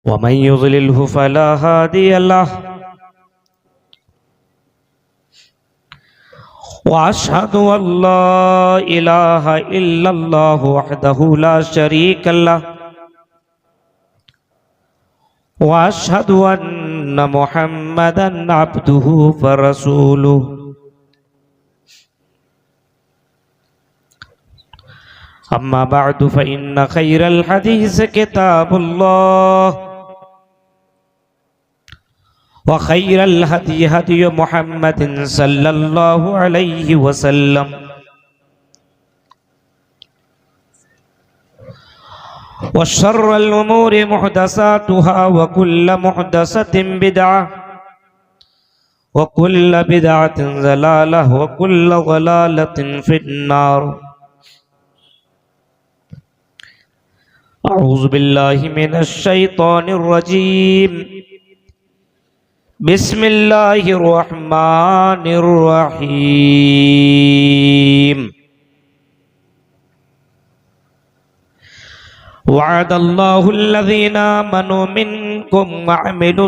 वमन युज़लिल्हु फला हादिय लह वअशहदु अल्ला इलाहा इल्लल्लाहु वहदहु ला शरीका लह वअशहदु अन्ना मुहम्मदन अब्दुहु व रसूलुहु। अम्मा बअदु फ़इन्न खैरल हदीस किताबुल्लाह व खैरल हदी हदी मुहम्मदिन सल्लल्लाहु अलैहि वसल्लम व शर्रल उमूरि मुहदसातुहा व कुल्लु मुहदसतिन बिदअह व कुल्लु बिदअतिन ज़लालह व कुल्लु ज़लालतिन फिन्नार। अऊज़ु बिल्लाहि मिनश शैतानिर रजीम। बिस्मिल्लाहिर रहमानिर रहीम। वअदल्लाहुल्लज़ीना आमनू मिनकुम वअमिलुस्सालिहात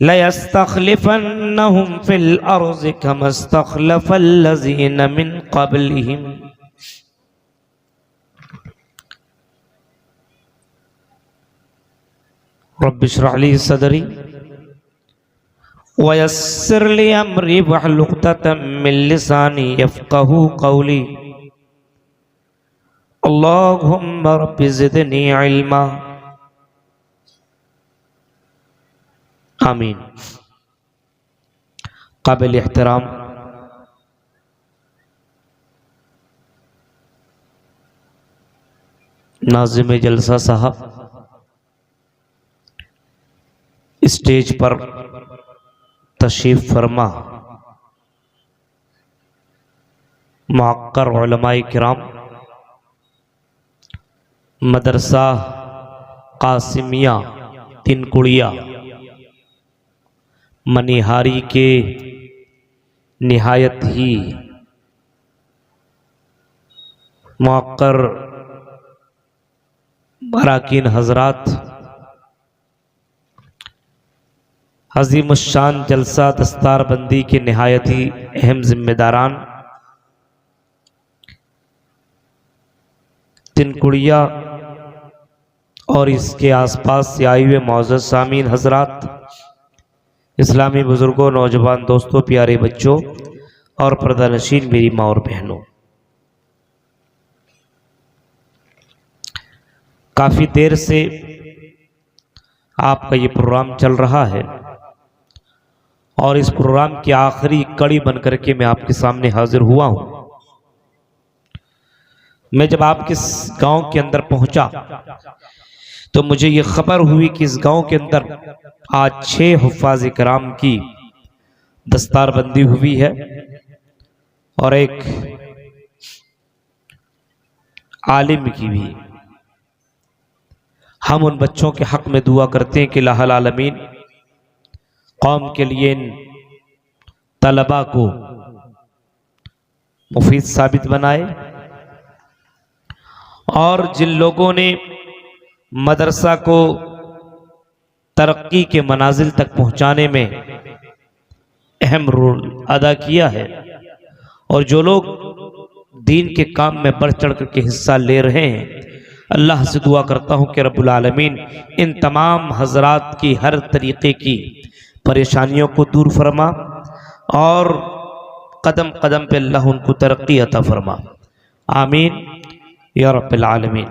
लयस्तखलिफन्नहुम फिल अर्ज़ि कमस्तखलफल्लज़ीना मिन क़ब्लिहिम रब्बि इश्रह ली सदरी वयस्सिर ली अमरी वहलुल उक़दतम मिन लिसानी यफ़क़हू क़ौली। अल्लाहुम्मा रब्बि ज़िदनी इल्मा। आमीन। काबिल एहतराम नाज़िम जलसा साहब, स्टेज पर तशरीफ फरमा मुअक्कर उलमाए किराम, मदरसा कासिमिया तिनकुड़िया मनिहारी के निहायत ही मुअक्कर अराकीन हजरात, अज़ीमुश्शान जलसा दस्तारबंदी के निहायत ही अहम जिम्मेदारान, तिनकुड़िया और इसके आसपास से आए हुए मौजूद सामीन हजरात, इस्लामी बुजुर्गों, नौजवान दोस्तों, प्यारे बच्चों और पर्दानशीन मेरी माँ और बहनों, काफ़ी देर से आपका ये प्रोग्राम चल रहा है और इस प्रोग्राम की आखिरी कड़ी बनकर के मैं आपके सामने हाजिर हुआ हूँ। मैं जब आपके गांव के अंदर पहुंचा तो मुझे ये खबर हुई कि इस गांव के अंदर आज 6 हुफ़ाज़ किराम की दस्तारबंदी हुई है और एक आलिम की भी। हम उन बच्चों के हक में दुआ करते हैं कि अल्लाह आलमीन कौम के लिए इन तलबा को मुफीद साबित बनाए और जिन लोगों ने मदरसा को तरक्की के मनाजिल तक पहुंचाने में अहम रोल अदा किया है और जो लोग दीन के काम में बढ़ चढ़ करके हिस्सा ले रहे हैं, अल्लाह से दुआ करता हूं कि रब्बुल आलमीन इन तमाम हजरात की हर तरीके की परेशानियों को दूर फरमा और कदम कदम पे अल्लाह उनको तरक्की अता फरमा। आमीन या रब्बिल आलमीन।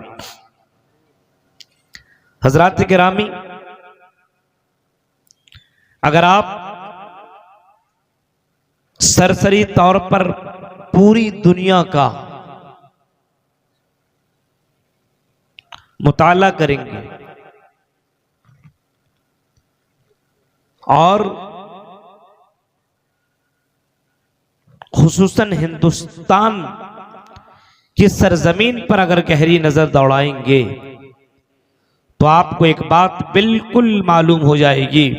हजरात गिरामी, अगर आप सरसरी तौर पर पूरी दुनिया का मुताला करेंगे और खुसूसन हिंदुस्तान की सरजमीन पर अगर गहरी नजर दौड़ाएंगे तो आपको एक बात बिल्कुल मालूम हो जाएगी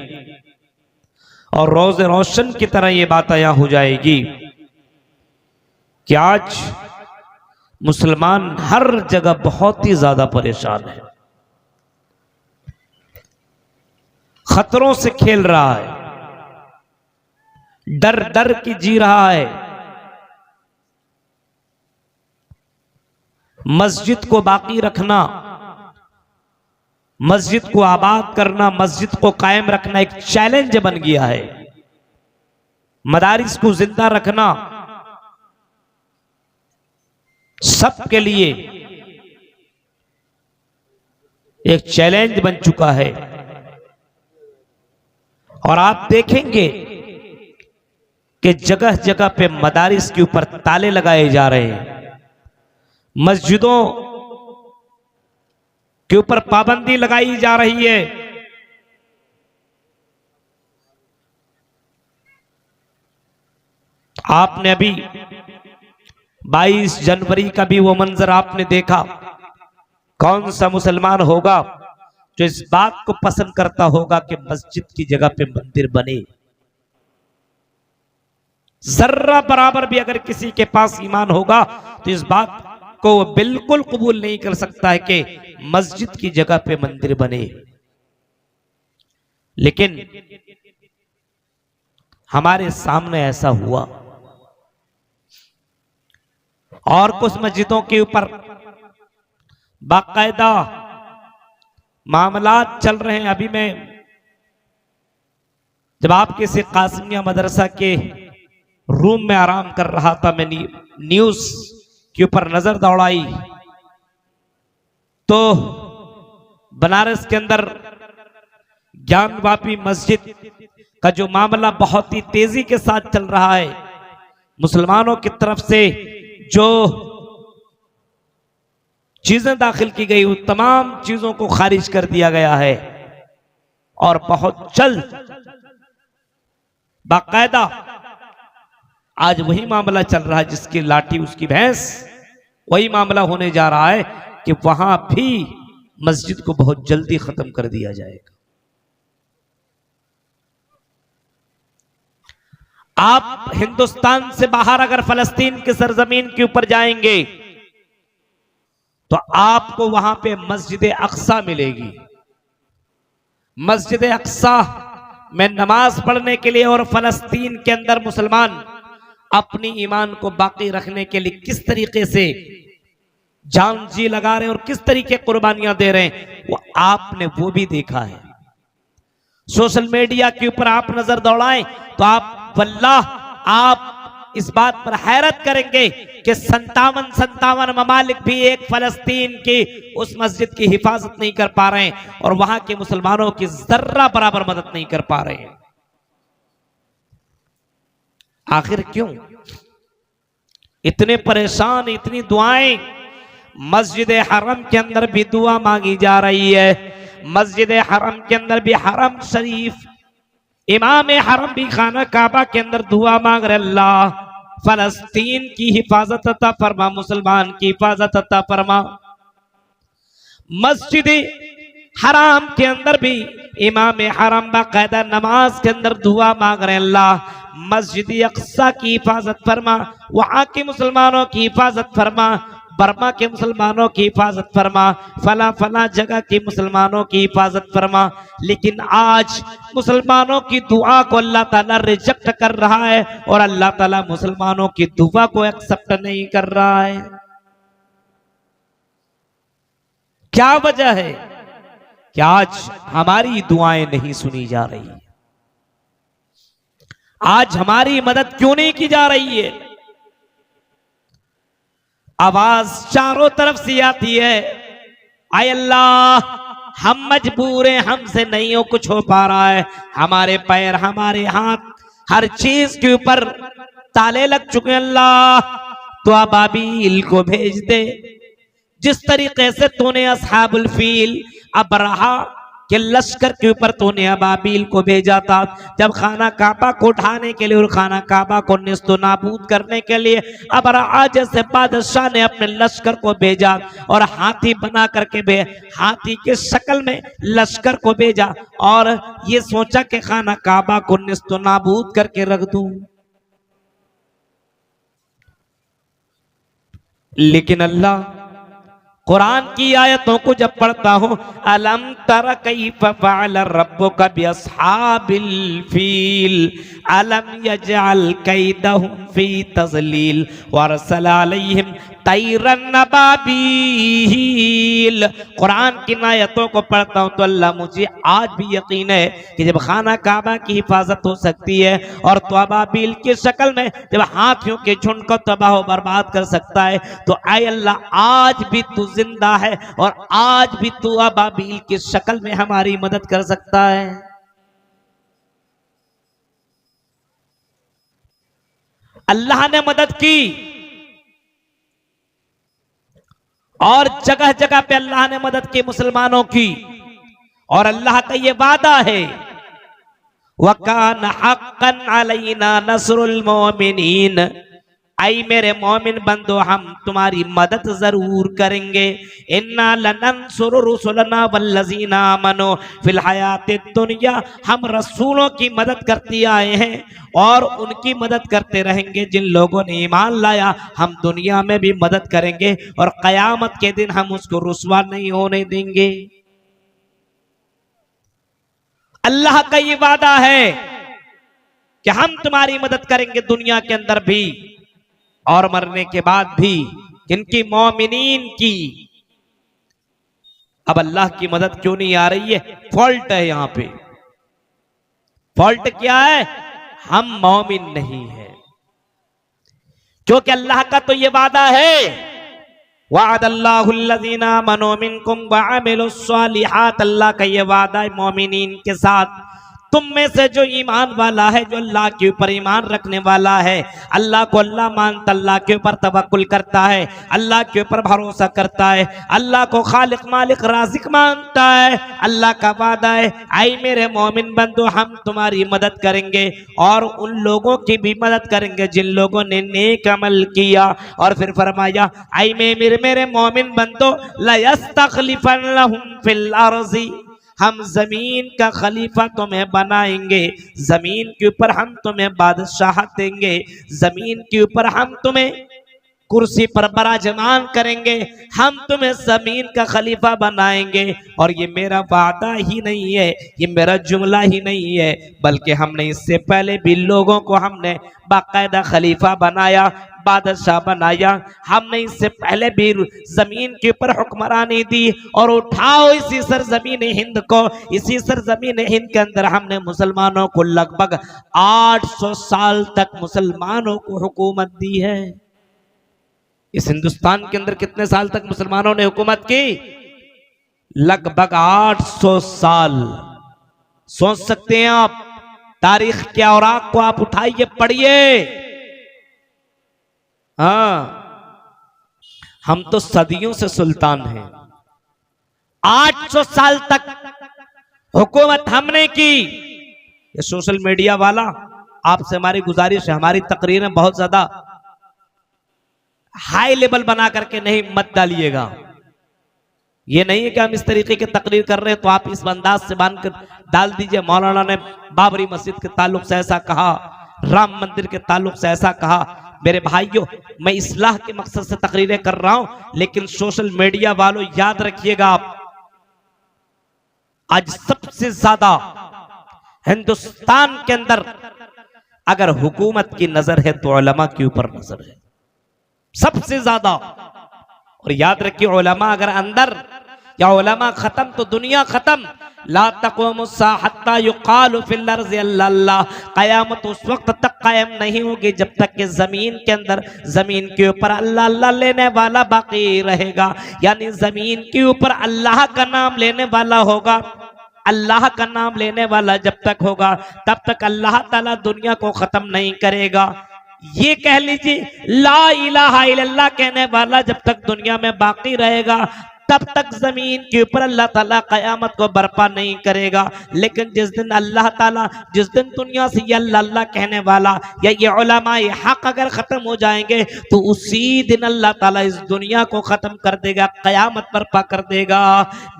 और रोज रोशन की तरह ये बात आया हो जाएगी कि आज मुसलमान हर जगह बहुत ही ज्यादा परेशान है, खतरों से खेल रहा है, डर डर की जी रहा है। मस्जिद को बाकी रखना, मस्जिद को आबाद करना, मस्जिद को कायम रखना एक चैलेंज बन गया है। मदारिस को जिंदा रखना सबके लिए एक चैलेंज बन चुका है। और आप देखेंगे कि जगह जगह पे मदारिस के ऊपर ताले लगाए जा रहे हैं, मस्जिदों के ऊपर पाबंदी लगाई जा रही है। आपने अभी 22 जनवरी का भी वो मंजर आपने देखा। कौन सा मुसलमान होगा जो इस बात को पसंद करता होगा कि मस्जिद की जगह पे मंदिर बने? जर्रा बराबर भी अगर किसी के पास ईमान होगा तो इस बात को वो बिल्कुल कबूल नहीं कर सकता है कि मस्जिद की जगह पे मंदिर बने। लेकिन हमारे सामने ऐसा हुआ और कुछ मस्जिदों के ऊपर बाकायदा मामलात चल रहे हैं। अभी मैं जब आपके से कासिमिया मदरसा के रूम में आराम कर रहा था, मैंने न्यूज के ऊपर नजर दौड़ाई तो बनारस के अंदर ज्ञानवापी मस्जिद का जो मामला बहुत ही तेजी के साथ चल रहा है, मुसलमानों की तरफ से जो चीजें दाखिल की गई उन तमाम चीजों को खारिज कर दिया गया है। और बहुत जल्द बाकायदा आज वही मामला चल रहा है जिसकी लाठी उसकी भैंस, वही मामला होने जा रहा है कि वहां भी मस्जिद को बहुत जल्दी खत्म कर दिया जाएगा। आप हिंदुस्तान से बाहर अगर फलस्तीन की सरजमीन के ऊपर जाएंगे तो आपको वहां पे मस्जिद अक्सा मिलेगी। मस्जिद अक्सा में नमाज पढ़ने के लिए और फलस्तीन के अंदर मुसलमान अपनी ईमान को बाकी रखने के लिए किस तरीके से जान जी लगा रहे हैं और किस तरीके कुर्बानियां दे रहे हैं, वो आपने वो भी देखा है। सोशल मीडिया के ऊपर आप नजर दौड़ाएं तो आप वल्लाह आप इस बात पर हैरत करेंगे कि 57 ममालिक भी एक फलस्तीन की उस मस्जिद की हिफाजत नहीं कर पा रहे हैं और वहां के मुसलमानों की जर्रा बराबर मदद नहीं कर पा रहे हैं। आखिर क्यों इतने परेशान, इतनी दुआएं? मस्जिद हरम के अंदर भी दुआ मांगी जा रही है, मस्जिद हरम के अंदर भी हरम शरीफ इमाम हरम भी खाना काबा के अंदर दुआ मांग रहे, अल्लाह फलस्तीन की हिफाजत अता फरमा, मुसलमान की हिफाजत अता फरमा। मस्जिद हराम के अंदर भी इमाम हरम बाकायदा नमाज के अंदर दुआ मांग रहे, अल्लाह मस्जिद अक्सा की हिफाजत फरमा, वहां के मुसलमानों की हिफाजत फरमा, बर्मा के मुसलमानों की हिफाजत फरमा, फला फला जगह के मुसलमानों की हिफाजत फरमा। लेकिन आज मुसलमानों की दुआ को अल्लाह ताला रिजेक्ट कर रहा है और अल्लाह ताला मुसलमानों की दुआ को एक्सेप्ट नहीं कर रहा है। क्या वजह है कि आज हमारी दुआएं नहीं सुनी जा रही? आज हमारी मदद क्यों नहीं की जा रही है? आवाज चारों तरफ से आती है, आय अल्लाह हम मजबूर हैं, हमसे नहीं हो कुछ हो पा रहा है, हमारे पैर हमारे हाथ हर चीज के ऊपर ताले लग चुके हैं, अल्लाह तो अबाबील को भेज दे। जिस तरीके से तूने अस्हाबुल फील अबरहा के लश्कर के ऊपर तूने अबाबील को भेजा था जब खाना काबा को उठाने के लिए और खाना काबा को निस्तो नाबूद करने के लिए, अबरहा जैसे बादशाह ने अपने लश्कर को भेजा और हाथी बना करके हाथी के शक्ल में लश्कर को भेजा और ये सोचा कि खाना काबा को निस्तो नाबूद करके रख दूं। लेकिन अल्लाह कुरान की आयतों को जब पढ़ता हूं, अलम तर कैफ फअल रब्बुका बिअस्हाबिल फील अलम यजअल कैदहुम फी तज़लील वरसल अलैहिम तैरन अबाबील। कुरान की आयतों को पढ़ता हूं तो अल्लाह मुझे आज भी यकीन है कि जब खाना काबा की हिफाजत हो सकती है और तो अबाबील की शक्ल में जब हाथियों के झुंड को तबाह बर्बाद कर सकता है, तो आए अल्लाह आज भी तू जिंदा है और आज भी तू अबाबील की शक्ल में हमारी मदद कर सकता है। अल्लाह ने मदद की और जगह जगह पे अल्लाह ने मदद की मुसलमानों की, और अल्लाह का ये वादा है वकान हक्कन अलैना नस्रुल मोमिनीन, आई मेरे मोमिन बंदो हम तुम्हारी मदद जरूर करेंगे। इन्ना लनंसुरु रुसुलना वल्लज़ीना आमनू फिल हयातिद दुनिया, हम रसूलों की मदद करते आए हैं और उनकी मदद करते रहेंगे। जिन लोगों ने ईमान लाया हम दुनिया में भी मदद करेंगे और कयामत के दिन हम उसको रुसवा नहीं होने देंगे। अल्लाह का ये वादा है कि हम तुम्हारी मदद करेंगे दुनिया के अंदर भी और मरने के बाद भी। किनकी? मोमिनीन की। अब अल्लाह की मदद क्यों नहीं आ रही है? फॉल्ट है यहां पे। फॉल्ट क्या है? हम मोमिन नहीं है, क्योंकि अल्लाह का तो ये वादा है वअदल्लाहुल्लज़ीना आमनू मिनकुम वअमिलुस्सालिहात, अल्लाह का ये वादा है मोमिनीन के साथ, तुम में से जो ईमान वाला है, जो अल्लाह के ऊपर ईमान रखने वाला है, अल्लाह को अल्लाह मानता, अल्लाह के ऊपर तवक्कुल करता है, अल्लाह के ऊपर भरोसा करता है, अल्लाह को खालिक मालिक राज़िक मानता है, अल्लाह का वादा है आई मेरे मोमिन बंदो हम तुम्हारी मदद करेंगे और उन लोगों की भी मदद करेंगे जिन लोगों ने नेक अमल किया। और फिर फरमाया आई मेरे मोमिन बंदो ला यस्तखलिफन्नहुम फिल अर्ज़ि, हम जमीन का खलीफा तुम्हें बनाएंगे, जमीन के ऊपर हम तुम्हें बादशाह देंगे, जमीन के ऊपर हम तुम्हें कुर्सी पर बराजमान करेंगे, हम तुम्हें जमीन का खलीफा बनाएंगे। और ये मेरा वादा ही नहीं है, ये मेरा जुमला ही नहीं है, बल्कि हमने इससे पहले भी लोगों को हमने बाकायदा खलीफा बनाया, बादशाह बनाया। हमने इससे पहले भी जमीन के ऊपर हुक्मरानी दी और उठाओ इसी सरजमीन हिंद को, इसी सरजमीन हिंद के अंदर हमने मुसलमानों को लगभग 800 साल तक मुसलमानों को हुकूमत दी है। इस हिंदुस्तान के अंदर कितने साल तक मुसलमानों ने हुकूमत की? लगभग 800 साल। सोच सकते हैं आप, तारीख के औराक को आप उठाइए, पढ़िए। हाँ, हम तो सदियों से सुल्तान हैं, 800 साल तक हुकूमत हमने की। ये सोशल मीडिया वाला, आपसे हमारी गुजारिश है, हमारी तकरीरें बहुत ज्यादा हाई लेवल बना करके नहीं मत डालिएगा। ये नहीं है कि हम इस तरीके की तकरीर कर रहे हैं तो आप इस अंदाज से बांध कर डाल दीजिए मौलाना ने बाबरी मस्जिद के ताल्लुक से ऐसा कहा, राम मंदिर के ताल्लुक से ऐसा कहा। मेरे भाइयों, मैं इस्लाह के मकसद से तकरीरें कर रहा हूं, लेकिन सोशल मीडिया वालों याद रखिएगा, आप आज सबसे ज्यादा हिंदुस्तान के अंदर अगर हुकूमत की नजर है तो उलमा के ऊपर नजर है सबसे ज्यादा। और याद रखिए, उलमा अगर अंदर या उलमा खत्म तो दुनिया खत्म। ला तक़ूमुस्सा हत्ता युक़ालु फिल अर्ज़ि अल्लाह, क़यामत उस वक्त तक कायम नहीं होगी जब तक कि जमीन के अंदर, जमीन के ऊपर अल्लाह अल्लाह लेने वाला बाकी रहेगा। यानी जमीन के ऊपर अल्लाह का नाम लेने वाला होगा, अल्लाह का नाम लेने वाला जब तक होगा तब तक अल्लाह ताला दुनिया को खत्म नहीं करेगा। ये कह लीजिए ला इलाहा इल्लल्लाह कहने वाला जब तक दुनिया में बाकी रहेगा तब तक जमीन के ऊपर अल्लाह ताला कयामत को बर्पा नहीं करेगा। लेकिन जिस दिन अल्लाह ताला, जिस दिन दुनिया से ये अल्लाह अल्लाह कहने वाला या ये उलमा ये हक अगर खत्म हो जाएंगे तो उसी दिन अल्लाह ताला इस दुनिया को खत्म कर देगा, कयामत बर्पा कर देगा।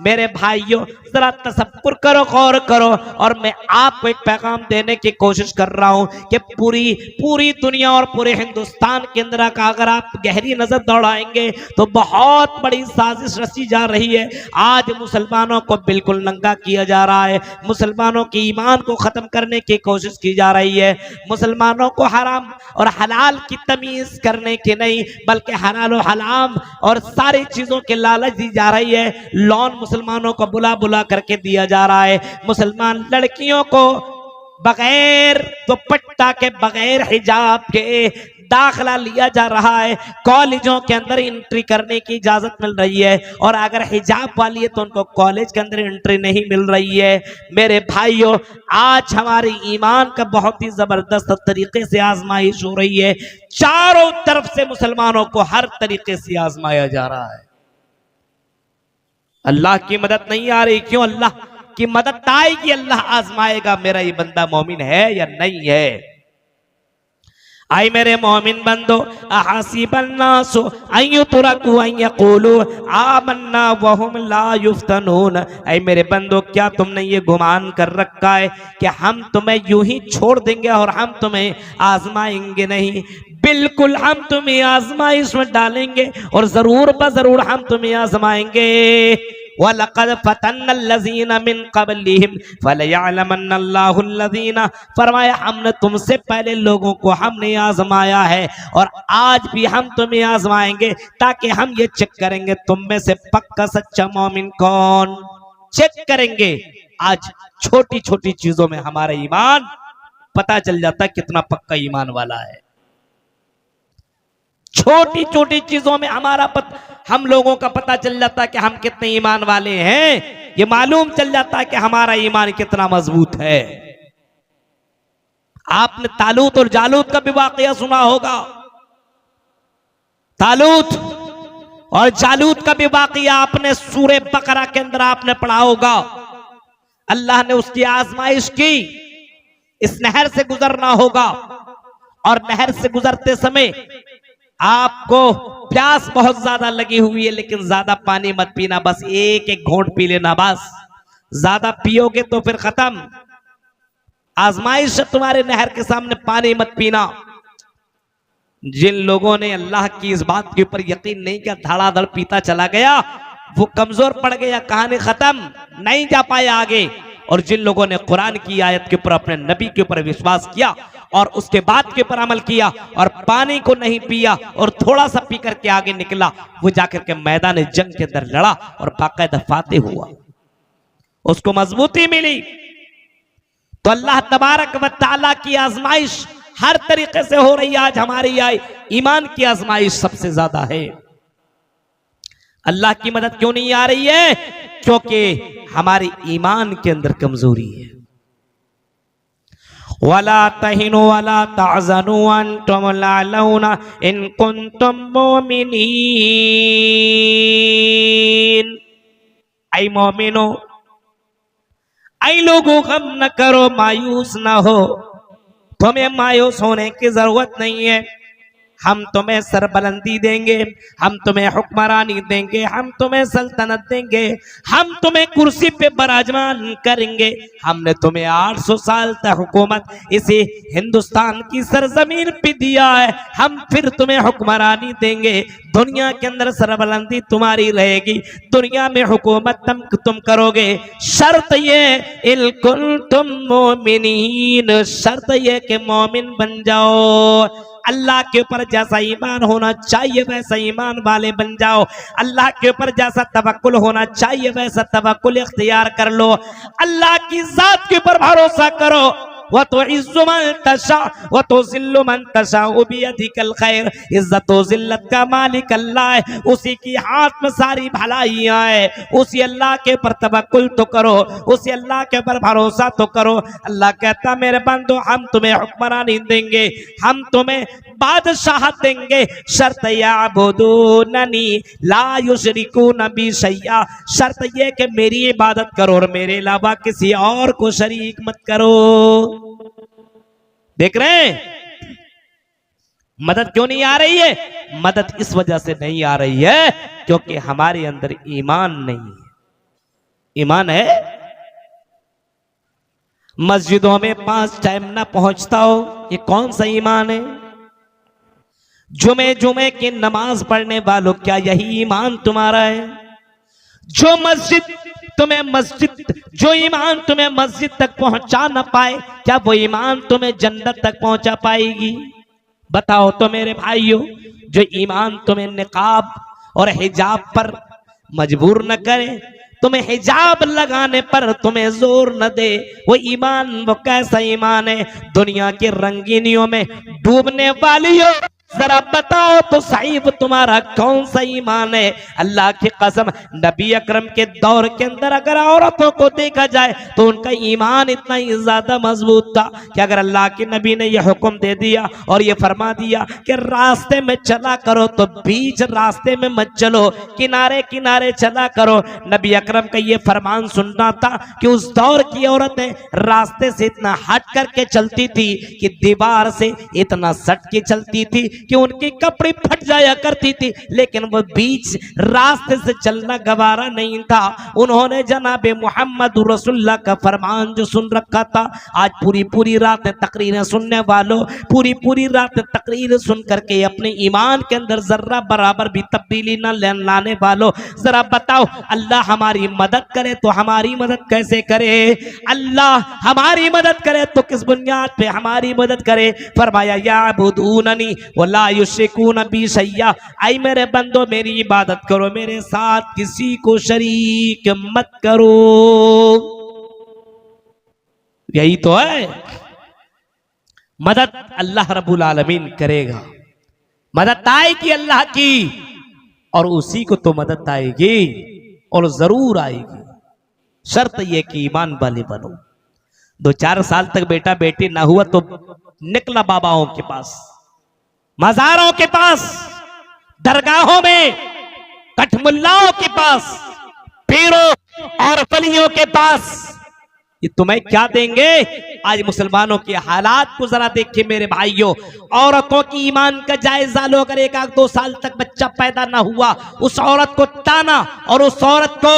मेरे भाइयों जरा तसव्वुर करो, गौर करो। और मैं आपको एक पैगाम देने की कोशिश कर रहा हूं कि पूरी दुनिया और पूरे हिंदुस्तान के अंदर का अगर आप गहरी नजर दौड़ाएंगे तो बहुत बड़ी साजिश रची जा रही है। आज मुसलमानों को बिल्कुल नंगा किया जा रहा है, मुसलमानों के ईमान को खत्म करने की कोशिश की जा रही है, मुसलमानों को हराम और हलाल की तमीज करने की नहीं बल्कि हलाल और हराम और सारी चीजों के लालच दी जा रही है। लोन मुसलमानों को बुला बुला करके दिया जा रहा है। मुसलमान लड़कियों को बगैर दुपट्टा के, बगैर हिजाब के दाखिला लिया जा रहा है। कॉलेजों के अंदर एंट्री करने की इजाजत मिल रही है और अगर हिजाब वाली है तो उनको कॉलेज के अंदर एंट्री नहीं मिल रही है। मेरे भाइयों आज हमारे ईमान का बहुत ही जबरदस्त तरीके से आजमाइश हो रही है। चारों तरफ से मुसलमानों को हर तरीके से आजमाया जा रहा है। अल्लाह की मदद नहीं आ रही, क्यों? अल्लाह की मदद आएगी, अल्लाह आजमाएगा मेरा ये बंदा मोमिन है या नहीं है। आई मेरे मोमिन बंदो, अहसीबन्नासु अय्युतरकू अय्यक़ूलू आमन्ना वहुम ला युफ्तनून। आई मेरे बंदो, क्या तुमने ये गुमान कर रखा है कि हम तुम्हें यूं ही छोड़ देंगे और हम तुम्हें आजमाएंगे? नहीं, बिल्कुल हम तुम्हें आजमाइश में डालेंगे और जरूर बजरूर हम तुम्हें आजमाएंगे। वलक़द फ़तन्नल्लज़ीना मिन क़ब्लिहिम फ़लयअलमन्नल्लाहुल्लज़ीना, फरमाया हमने तुमसे पहले लोगों को हमने आजमाया है और आज भी हम तुम्हें आजमाएंगे ताकि हम ये चेक करेंगे तुम में से पक्का सच्चा मोमिन कौन। चेक करेंगे। आज छोटी छोटी चीजों में हमारा ईमान पता चल जाता है कितना पक्का ईमान वाला है। छोटी छोटी चीजों में हम लोगों का पता चल जाता है कि हम कितने ईमान वाले हैं। ये मालूम चल जाता है कि हमारा ईमान कितना मजबूत है। आपने तालूत और जालूत का भी वाकया सुना होगा। तालूत और जालूत का भी वाकया आपने सूरे बकरा के अंदर आपने पढ़ा होगा। अल्लाह ने उसकी आजमाइश की। इस नहर से गुजरना होगा और नहर से गुजरते समय आपको प्यास बहुत ज्यादा लगी हुई है, लेकिन ज्यादा पानी मत पीना, बस एक एक घोंट पी लेना। बस ज्यादा पियोगे तो फिर खत्म। आजमाइश तुम्हारे नहर के सामने, पानी मत पीना। जिन लोगों ने अल्लाह की इस बात के ऊपर यकीन नहीं किया, धड़ाधड़ पीता चला गया, वो कमजोर पड़ गया, कहानी खत्म, नहीं जा पाया आगे। और जिन लोगों ने कुरान की आयत के ऊपर, अपने नबी के ऊपर विश्वास किया और उसके बाद के ऊपर अमल किया और पानी को नहीं पिया और थोड़ा सा पी करके आगे निकला, वो जाकर के मैदान जंग के अंदर लड़ा और बाकायदा फातेह हुआ, उसको मजबूती मिली। तो अल्लाह तबारक व तआला की आजमाइश हर तरीके से हो रही है। आज हमारी ईमान की आजमाइश सबसे ज्यादा है। अल्लाह की मदद क्यों नहीं आ रही है? क्योंकि हमारे ईमान के अंदर कमजोरी है। वला तहिनु वला तहज़नु अंतुम लालौना इन कुंतुम मोमिनीन। ऐ मोमिनो, ऐ लोगों, गम न करो, मायूस ना हो। तुम्हें मायूस होने की जरूरत नहीं है। हम तुम्हें सरबलंदी देंगे, हम तुम्हें हुक्मरानी देंगे, हम तुम्हें सल्तनत देंगे, हम तुम्हें कुर्सी पे बराजमान करेंगे। हमने तुम्हें 800 साल तक हुकूमत इसी हिंदुस्तान की सरजमीन पे दिया है, हम फिर तुम्हें हुक्मरानी देंगे। दुनिया के अंदर सरबलंदी तुम्हारी रहेगी, दुनिया में हुकूमत तुम करोगे। शर्त ये इन कुंतुम मोमिनीन, शर्त ये कि मोमिन बन जाओ। अल्लाह के ऊपर जैसा ईमान होना चाहिए वैसा ईमान वाले बन जाओ। अल्लाह के ऊपर जैसा तवक्कुल होना चाहिए वैसा तवक्कुल इख्तियार कर लो। अल्लाह की जात के ऊपर भरोसा करो व तुइज़्ज़ु मन तशा व तुज़िल्लु मन तशा बियदिकल खैर। इज्जत व जिल्लत का मालिक अल्लाह है, उसी की हाथ में सारी भलाइयां है। उसी अल्लाह के पर तवक्कुल तो करो, उसी अल्लाह के पर भरोसा तो करो। अल्लाह कहता मेरे बंदो हम तुम्हें हुक्मरानी देंगे, हम तुम्हें बादशाहत देंगे, शर्त याबुदूननी ला युशरिकून बी शैया, शर्त ये कि मेरी इबादत करो और मेरे अलावा किसी और को शरीक मत करो। देख रहे हैं मदद क्यों नहीं आ रही है? मदद इस वजह से नहीं आ रही है क्योंकि हमारे अंदर ईमान नहीं है। ईमान है, मस्जिदों में 5 टाइम ना पहुंचता हो, ये कौन सा ईमान है? जुमे जुमे की नमाज पढ़ने वालों, क्या यही ईमान तुम्हारा है? जो ईमान तुम्हें मस्जिद तक पहुंचा ना पाए, क्या वो ईमान तुम्हें जन्नत तक पहुंचा पाएगी? बताओ तो मेरे भाइयों। जो ईमान तुम्हें निकाब और हिजाब पर मजबूर न करे, तुम्हें हिजाब लगाने पर तुम्हें जोर न दे, वो ईमान वो कैसा ईमान है? दुनिया की रंगीनियों में डूबने वाली हो, जरा बताओ तो सही वो तुम्हारा कौन सा ईमान है? अल्लाह की कसम, नबी अकरम के दौर के अंदर अगर औरतों को देखा जाए तो उनका ईमान इतना ही ज्यादा मजबूत था कि अगर अल्लाह के नबी ने यह हुक्म दे दिया और ये फरमा दिया कि रास्ते में चला करो तो बीच रास्ते में मत चलो, किनारे किनारे चला करो। नबी अकरम का ये फरमान सुनना था कि उस दौर की औरतें रास्ते से इतना हट करके चलती थी कि दीवार से इतना सट के चलती थी कि उनके कपड़े फट जाया करती थी, लेकिन वो बीच रास्ते से चलना गवारा नहीं था। उन्होंने जनाब मोहम्मद रसूलुल्लाह का फरमान जो सुन रखा था। आज पूरी पूरी रात तकरीरें सुनने वालों, पूरी पूरी रात तकरीर सुन करके अपने ईमान के अंदर जर्रा बराबर भी तब्दीली न लाने वालों, जरा बताओ अल्लाह हमारी मदद करे तो हमारी मदद कैसे करे? अल्लाह हमारी मदद करे तो किस बुनियाद पे हमारी मदद करे? फरमाया याबुदूननी वला युशरिकून बी शैया, आई मेरे बंदो मेरी इबादत करो, मेरे साथ किसी को शरीक मत करो। यही तो है। मदद अल्लाह रब्बुल आलमीन करेगा, मदद आएगी अल्लाह की और उसी को तो मदद आएगी और जरूर आएगी। शर्त यह कि ईमान वाले बनो। 2-4 साल तक बेटा बेटी ना हुआ तो निकला बाबाओं के पास, मजारों के पास, दरगाहों में, कठमुल्लाओं के पास, पीरों और फलियों के पास। ये तुम्हें क्या देंगे? आज मुसलमानों के हालात को जरा देखिए मेरे भाइयों। औरतों की ईमान का जायजा लो। अगर 1-2 साल तक बच्चा पैदा ना हुआ, उस औरत को ताना और उस औरत को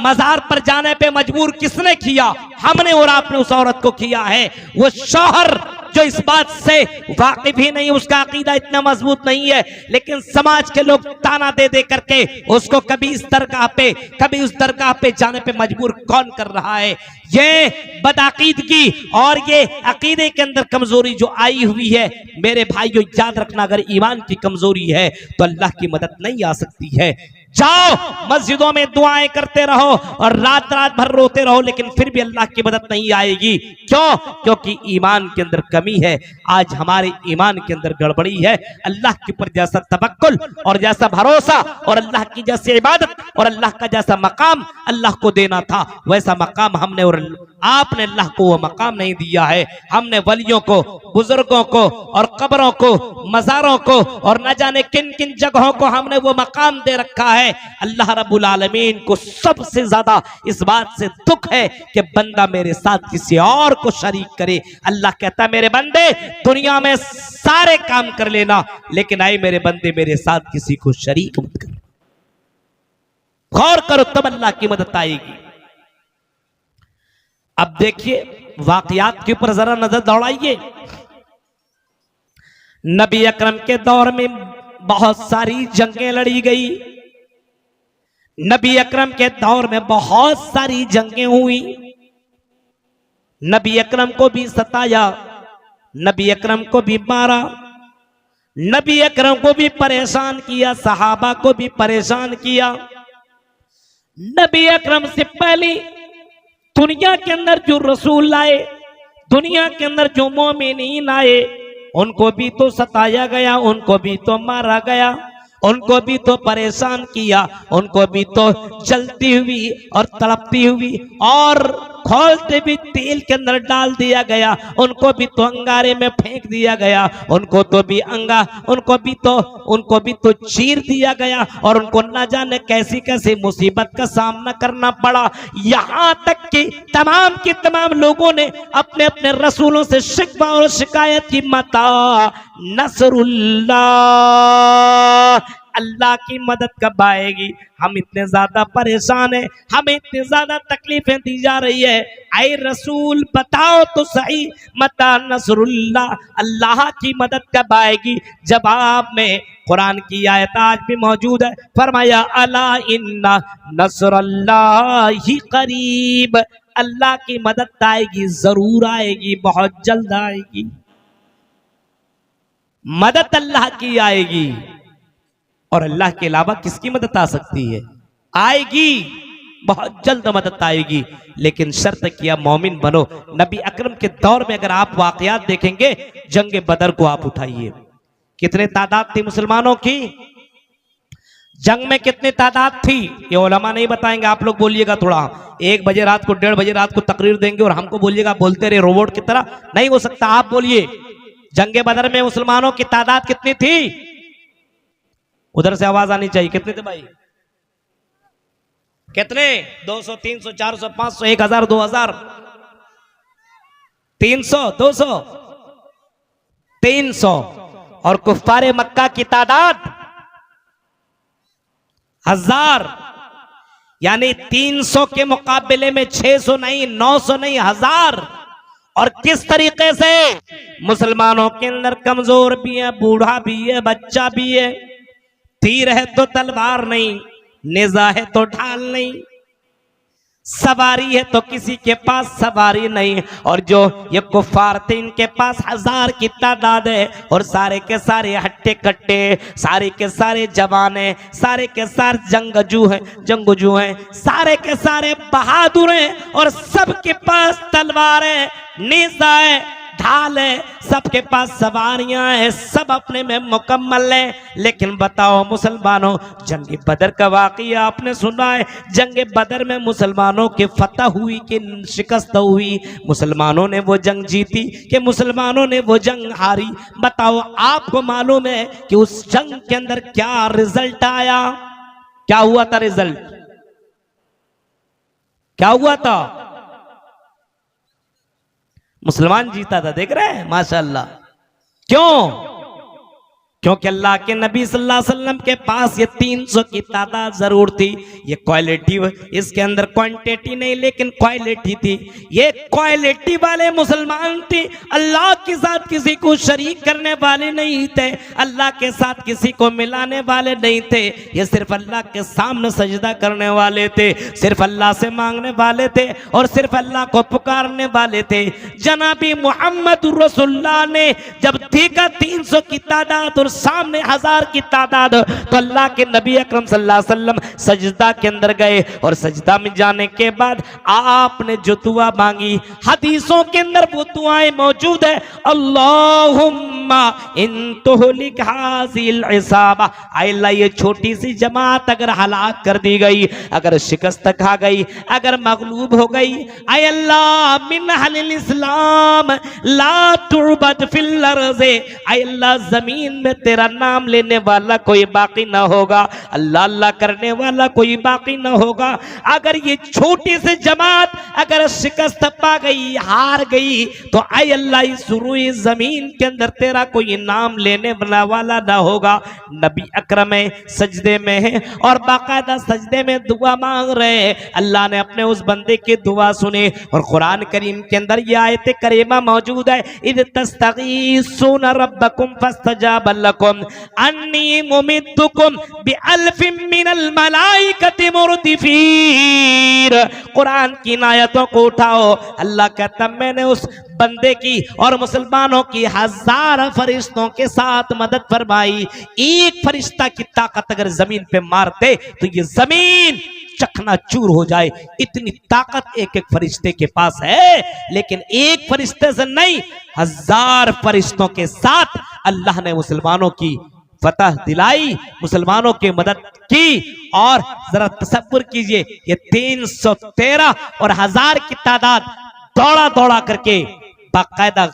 मजार पर जाने पे मजबूर किसने किया? हमने और आपने उस औरत को किया है। वो शौहर जो इस बात से वाकिफ ही नहीं, उसका अकीदा इतना मजबूत नहीं है, लेकिन समाज के लोग ताना दे दे करके उसको कभी इस दरगाह पे कभी उस दरगाह पे जाने पे मजबूर कौन कर रहा है? ये बदअकीदगी और ये अकीदे के अंदर कमजोरी जो आई हुई है मेरे भाइयों, याद रखना, अगर ईमान की कमजोरी है तो अल्लाह की मदद नहीं आ सकती है। जाओ मस्जिदों में दुआएं करते रहो और रात रात भर रोते रहो, लेकिन फिर भी अल्लाह की मदद नहीं आएगी। क्यों? क्योंकि ईमान के अंदर कमी है। आज हमारे ईमान के अंदर गड़बड़ी है। अल्लाह के ऊपर जैसा तवक्कुल और जैसा भरोसा और अल्लाह की जैसी इबादत और अल्लाह का जैसा मकाम अल्लाह को देना था, वैसा मकाम हमने और आपने अल्लाह को वो मकाम नहीं दिया है। हमने वलियों को, बुजुर्गों को और कब्रों को, मज़ारों को और न जाने किन किन जगहों को हमने वो मकाम दे रखा है। अल्लाह रब्बुल आलमीन को सबसे ज्यादा इस बात से दुख है कि बंदा मेरे साथ किसी और को शरीक करे। अल्लाह कहता है मेरे बंदे दुनिया में सारे काम कर लेना, लेकिन आए मेरे बंदे मेरे साथ किसी को शरीक मत कर। गौर करो तब अल्लाह की मदद आएगी। अब देखिए वाकयात के ऊपर जरा नजर दौड़ाइए। नबी अकरम के दौर में बहुत सारी जंगें लड़ी गई। नबी अकरम के दौर में बहुत सारी जंगें हुई। नबी अकरम को भी सताया, नबी अकरम को भी मारा, नबी अकरम को भी परेशान किया, सहाबा को भी परेशान किया। नबी अकरम से पहले दुनिया के अंदर जो रसूल आए, दुनिया के अंदर जो मोमिनीन आए उनको भी तो सताया गया, उनको भी तो मारा गया, उनको भी तो परेशान किया, उनको भी तो जलती हुई और तड़पती हुई और खोलते भी तेल के अंदर डाल दिया गया, उनको भी तो अंगारे में फेंक दिया गया, उनको भी तो चीर दिया गया और उनको न जाने कैसी कैसी मुसीबत का सामना करना पड़ा। यहाँ तक कि तमाम लोगों ने अपने अपने रसूलों से शिकवा और शिकायत की, मता नसरुल्लाह, अल्लाह की मदद कब आएगी, हम इतने ज्यादा परेशान हैं, हमें इतनी ज्यादा तकलीफें दी जा रही है, ऐ रसूल बताओ तो सही, मता नसरुल्लाह, अल्लाह की मदद कब आएगी। जवाब में कुरान की आयत आज भी मौजूद है, फरमाया अला इन्ना नसरुल्लाहि करीब, अल्लाह की मदद आएगी, जरूर आएगी, बहुत जल्द आएगी, मदद अल्लाह की आएगी। और अल्लाह के अलावा किसकी मदद आ सकती है? आएगी, बहुत जल्द मदद आएगी, लेकिन शर्त किया मोमिन बनो। नबी अकरम के दौर में अगर आप वाकयात देखेंगे, जंग बदर को आप उठाइए, कितने तादाद थी मुसलमानों की, जंग में कितनी तादाद थी, ये उलमा नहीं बताएंगे, आप लोग बोलिएगा थोड़ा। 1 बजे रात को 1:30 बजे रात को तकरीर देंगे और हमको बोलिएगा बोलते रहे रोबोट की तरह, नहीं हो सकता। आप बोलिए जंग बदर में मुसलमानों की तादाद कितनी थी? उधर से आवाज आनी चाहिए, कितने थे भाई? कितने? 200, 300, 400, 500, 1000, 2000, 300, 200, 300। और कुफ्फारे मक्का की तादाद 1000, यानी 300 के मुकाबले में 600 नहीं, 900 नहीं, 1000। और किस तरीके से? मुसलमानों के अंदर कमजोर भी है, बूढ़ा भी है, बच्चा भी है, तीर है तो तलवार नहीं, नेजा है तो ढाल नहीं, सवारी है तो किसी के पास सवारी नहीं। और जो ये कुफ्फार थे, इनके पास 1000 की तादाद है और सारे के सारे हट्टे कट्टे, सारे के सारे जवान हैं, सारे के सारे जंगजू हैं, सारे के सारे बहादुर हैं और सबके पास तलवार है, नेजा है, ढाल है, सबके पास सवारियां हैं, सब अपने में मुकम्मल है। लेकिन बताओ मुसलमानों, जंग बदर का वाकया आपने सुना है, जंग बदर में मुसलमानों की फतह हुई कि शिकस्त हुई, मुसलमानों ने वो जंग जीती कि मुसलमानों ने वो जंग हारी? बताओ, आपको मालूम है कि उस जंग के अंदर क्या रिजल्ट आया? क्या हुआ था रिजल्ट? क्या हुआ था? मुसलमान जीता था, देख रहे हैं माशाअल्लाह। क्यों? क्योंकि अल्लाह के नबी सल्लल्लाहु अलैहि वसल्लम के पास ये 300 की तादाद जरूर थी। ये क्वालिटी, इसके अंदर क्वांटिटी नहीं लेकिन क्वालिटी थी। ये क्वालिटी वाले मुसलमान थे, अल्लाह के साथ किसी को शरीक करने वाले नहीं थे, अल्लाह के साथ किसी को मिलाने वाले नहीं थे। ये सिर्फ अल्लाह के सामने सजदा करने वाले थे, सिर्फ अल्लाह से मांगने वाले थे और सिर्फ अल्लाह को पुकारने वाले थे। जनाबी मोहम्मद रसूलुल्लाह ने जब देखा 300 की तादाद और सामने 1000 की तादाद, तो अल्लाह के नबी अकरम सल्लल्लाहु अलैहि वसल्लम सजदा के अंदर गए और सजदा में जाने के बाद आपने जो दुआ मांगी, हदीसों के अंदर वो दुआएं मौजूद है, अल्लाहुम्मा इन तुहलिक हाज़िल इसाबा, अल्लाह ये छोटी सी जमात अगर हलाक कर दी गई, अगर शिकस्त खा गई, अगर मगलूब हो गई, ऐ अल्लाह मिन अहलिल इस्लाम ला तुअबद फिल अर्ज़, ऐ अल्लाह जमीन में तेरा नाम लेने वाला कोई बाकी ना होगा, अल्लाह अल्लाह करने वाला कोई बाकी ना होगा। अगर ये छोटी सी जमात अगर शिकस्त पा गई, हार गई, तो ऐ अल्लाह इस रुई जमीन के अंदर तेरा कोई नाम लेने वाला ना होगा। नबी अकरम सजदे में है और बाकायदा सजदे में दुआ मांग रहे हैं। अल्लाह ने अपने उस बंदे की दुआ सुनी और कुरान करीम के अंदर ये आयत करीमा मौजूद है, इद तस्तगीसूना रब्बकुम फस्तजाब लकुम अन्नी मुमिद्दुकुम बिअल्फिम मिनल मलाइकति मुर्दिफीर। कुरान की आयतों को उठाओ, अल्लाह कहता मैंने उस बंदे की और मुसलमानों की 1000 फरिश्तों के साथ मदद फरमाई। एक फरिश्ता की ताकत अगर जमीन पे मारते तो ये जमीन चकनाचूर हो जाए, इतनी ताकत एक एक फरिश्ते के पास है। लेकिन एक फरिश्ते से नहीं, 1000 फरिश्तों के साथ अल्लाह ने मुसलमानों की फतह दिलाई, मुसलमानों की मदद की। और जरा तसव्वुर कीजिए, ये 313 और 1000 की तादाद दौड़ा दौड़ा करके बाकायदा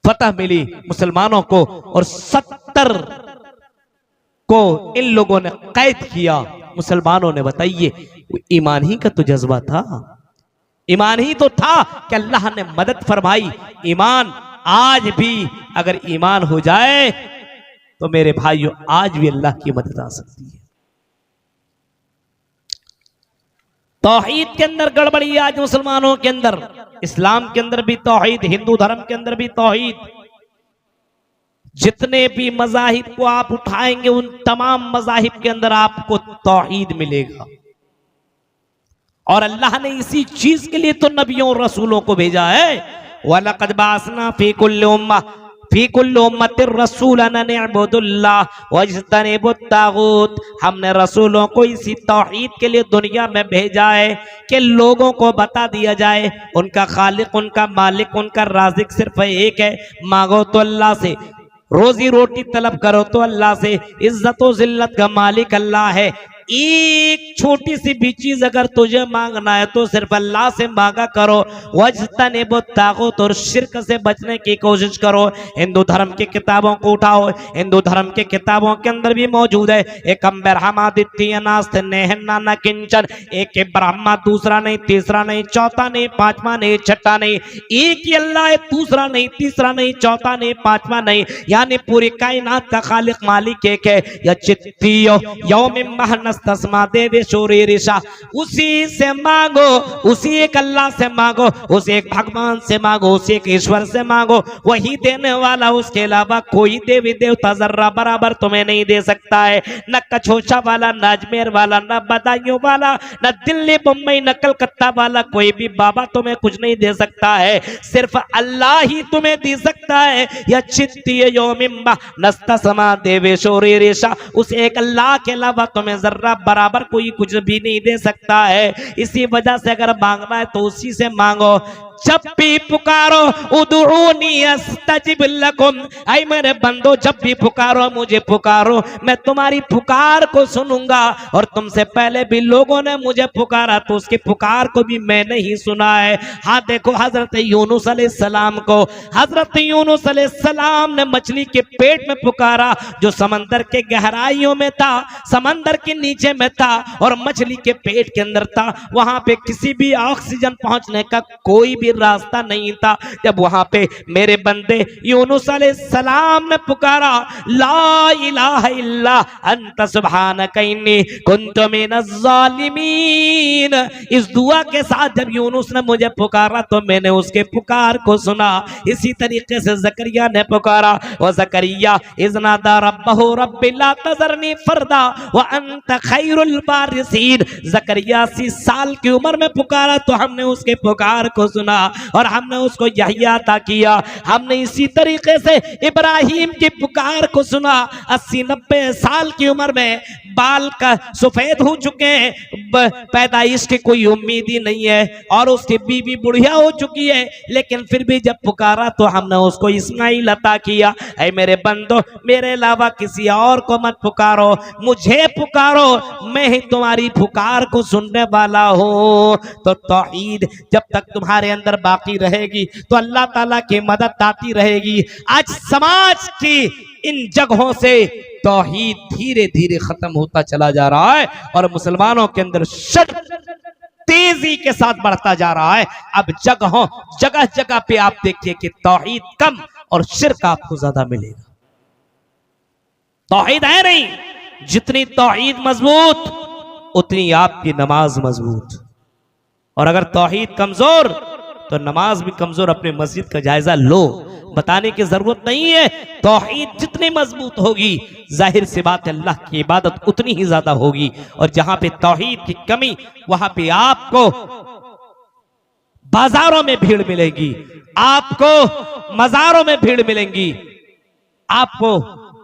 फतह मिली मुसलमानों को, और 70 को इन लोगों ने कैद किया मुसलमानों ने। बताइए, ईमान ही का तो जज्बा था, ईमान ही तो था कि अल्लाह ने मदद फरमाई। ईमान आज भी अगर ईमान हो जाए तो मेरे भाइयों आज भी अल्लाह की मदद आ सकती है। तौहीद के अंदर गड़बड़ी आज मुसलमानों के अंदर, इस्लाम के अंदर भी तौहीद, हिंदू धर्म के अंदर भी तौहीद। जितने भी मज़ाहिब को आप उठाएंगे उन तमाम मज़ाहिब के अंदर आपको तौहीद मिलेगा। और अल्लाह ने इसी चीज के लिए तो नबियों और रसूलों को भेजा है। वलक़द बाअसना फी कुल्लि उम्मतिर रसूलन अन इअ्बुदुल्लाह वज्तनिबुत तागूत। हमने रसूलों को इसी तौहीद के लिए दुनिया में भेजा है कि लोगों को बता दिया जाए उनका खालिक, उनका मालिक, उनका राज़िक सिर्फ एक है। मांगो तो अल्लाह से, रोजी रोटी तलब करो तो अल्लाह से, इज्जत और जिल्लत का मालिक अल्लाह है। एक छोटी सी भी चीज अगर तुझे मांगना है तो सिर्फ अल्लाह से मांगा करो। वज्तनिबुत तागूत, और शिर्क से बचने की कोशिश करो। हिंदू धर्म की किताबों को उठाओ, हिंदू धर्म की किताबों के अंदर भी मौजूद है एकम ब्रह्मादित्य नास्ति नेहन्ना न किंचन। एक ब्रह्मा, दूसरा नहीं, तीसरा नहीं, चौथा नहीं, पांचवा नहीं, छठा नहीं, एक ही अल्लाह है, दूसरा नहीं, तीसरा नहीं, चौथा नहीं, पांचवा नहीं, यानी पूरी कायनात का खालिक मालिक एक है। या चित्तियो यौमिम महनस तस्मा देवे शोरी रिशा, उसी से मांगो, उसी एक अल्लाह से मांगो, उसी एक भगवान से मांगो, उसी एक ईश्वर से मांगो, वही देने वाला, उसके अलावा कोई देवी देवता जर्रा बराबर तुम्हें नहीं दे सकता है। न कछोचा वाला, न अजमेर वाला, न बदायूं वाला, न दिल्ली मुंबई, न कलकत्ता वाला कोई भी बाबा तुम्हें कुछ नहीं दे सकता है, सिर्फ अल्लाह ही तुम्हें दे सकता है। या चित्ती यौमिम्मा नस्तसमा देवे शोरी रेशा, उस एक अल्लाह के अलावा तुम्हें जर्रा बराबर कोई कुछ भी नहीं दे सकता है। इसी वजह से अगर मांगना है तो उसी से मांगो। जब भी पुकारो उदऊनी अस्तजिब लकुम, ऐ मेरे बंदो जब भी पुकारो मुझे पुकारो, मैं तुम्हारी पुकार को सुनूंगा। और तुमसे पहले भी लोगों ने मुझे पुकारा तो उसकी पुकार को भी मैंने ही सुना है। हाँ देखो, हजरत यूनुस अलैहिस्सलाम को हजरत यूनुस अलैहिस्सलाम ने मछली के पेट में पुकारा, जो समंदर के गहराइयों में था, समंदर के नीचे में था और मछली के पेट के अंदर था। वहां पे किसी भी ऑक्सीजन पहुंचने का कोई भी रास्ता नहीं था। जब वहां पे मेरे बंदे यूनुस अलैहिस्सलाम ने पुकारा, ला इलाहा इल्ला अंत सुब्हानक इन्नी कुन्तु मिनज़ ज़ालिमीन, इस दुआ के साथ जब यूनुस ने मुझे पुकारा तो मैंने उसके पुकार को सुना। इसी तरीके से ज़करिया ने पुकारा, व ज़करिया इज़ नादा रब्बहु रब्बी ला तज़रनी फरदा व अंत खैरुल वारिसीन। ज़करिया 80 साल की उम्र में पुकारा तो हमने उसके पुकार को सुना और हमने उसको यहिया अता किया। हमने इसी तरीके से इब्राहिम की पुकार को सुना। 80-90 साल की उम्र में बाल का सफेद हो चुके हैं, पैदाइश की कोई उम्मीद ही नहीं है और उसकी बीवी बुढ़िया हो चुकी है, लेकिन फिर भी जब पुकारा तो हमने उसको इस्माइल अता किया। ऐ मेरे बंदो, मेरे अलावा किसी और को मत पुकारो, मुझे पुकारो, मैं ही तुम्हारी पुकार को सुनने वाला हूँ। तो तौहीद जब तक तुम्हारे अंदर बाकी रहेगी तो अल्लाह ताला की मदद आती रहेगी। आज समाज की इन जगहों से तौहीद धीरे धीरे खत्म होता चला जा रहा है और मुसलमानों के अंदर शिर्क तेजी के साथ बढ़ता जा रहा है। अब जगह जगह पे आप देखिए कि तौहीद कम और शिर्क आपको ज्यादा मिलेगा। तौहीद है नहीं, जितनी तौहीद मजबूत उतनी आपकी नमाज मजबूत, और अगर तौहीद कमजोर तो नमाज भी कमजोर। अपने मस्जिद का जायजा लो, बताने की जरूरत नहीं है। तौहीद जितनी मजबूत होगी जाहिर सी बात है अल्लाह की इबादत उतनी ही ज्यादा होगी। और जहां पे तौहीद की कमी वहां पे आपको बाजारों में भीड़ मिलेगी, आपको मज़ारों में भीड़ मिलेंगी, आपको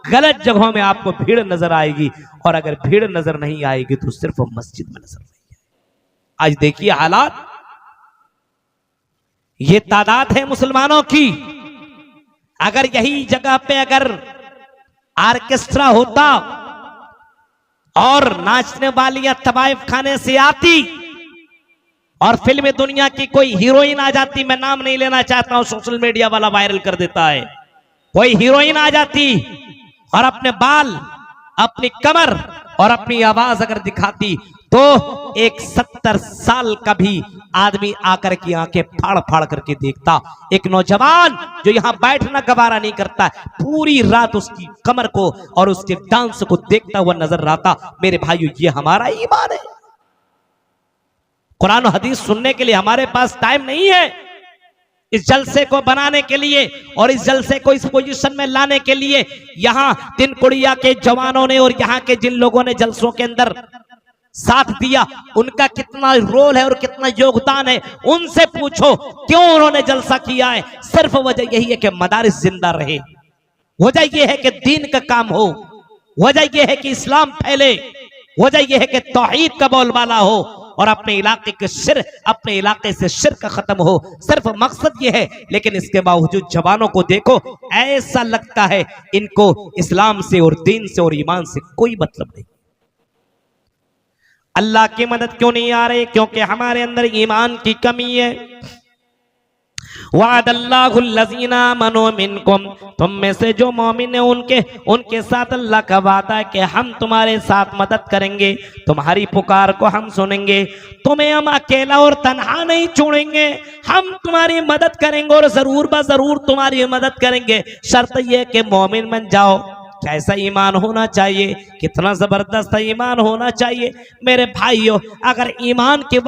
गलत जगहों में आपको भीड़ नजर आएगी। और अगर भीड़ नजर नहीं आएगी तो सिर्फ मस्जिद में नजर नहीं आएगी। आज देखिए हालात, ये तादाद है मुसलमानों की। अगर यही जगह पे अगर ऑर्केस्ट्रा होता और नाचने वालियां तवाइफ खाने से आती और फिल्म दुनिया की कोई हीरोइन आ जाती, मैं नाम नहीं लेना चाहता हूं, सोशल मीडिया वाला वायरल कर देता है, कोई हीरोइन आ जाती और अपने बाल, अपनी कमर और अपनी आवाज अगर दिखाती तो एक 70 साल का भी आदमी आकर की आंखें फाड़ फाड़ करके देखता। एक नौजवान जो यहां बैठना गवारा नहीं करता, पूरी रात उसकी कमर को और उसके डांस को देखता हुआ नजर आता। मेरे भाइयों, ये हमारा ईमान है। कुरान और हदीस सुनने के लिए हमारे पास टाइम नहीं है। इस जलसे को बनाने के लिए और इस जलसे को इस पोजीशन में लाने के लिए यहां तिनकुड़िया के जवानों ने और यहां के जिन लोगों ने जलसों के अंदर साथ दिया, उनका कितना रोल है और कितना योगदान है, उनसे पूछो क्यों उन्होंने जलसा किया है। सिर्फ वजह यही है कि मदारिस जिंदा रहे, वजह यह है कि दीन का काम हो, वजह यह है कि इस्लाम फैले, वजह यह है कि तौहीद का बोलबाला हो और अपने इलाके के अपने इलाके से शिर्क खत्म हो। सिर्फ मकसद ये है। लेकिन इसके बावजूद जवानों को देखो, ऐसा लगता है इनको इस्लाम से और दीन से और ईमान से कोई मतलब नहीं। अल्लाह की मदद क्यों नहीं आ रही? क्योंकि हमारे अंदर ईमान की कमी है। वादल्लाहुल्लज़ीना आमनू मिनकुम, तुम में से जो मोमिन है उनके साथ अल्लाह का वादा है कि हम तुम्हारे साथ मदद करेंगे, तुम्हारी पुकार को हम सुनेंगे, तुम्हें हम अकेला और तन्हा नहीं छोड़ेंगे, हम तुम्हारी मदद करेंगे और जरूर ब जरूर तुम्हारी मदद करेंगे। शर्त यह कि मोमिन बन जाओ। कैसा ईमान होना चाहिए, कितना जबरदस्त ईमान होना चाहिए मेरे भाइयों। अगर ईमान के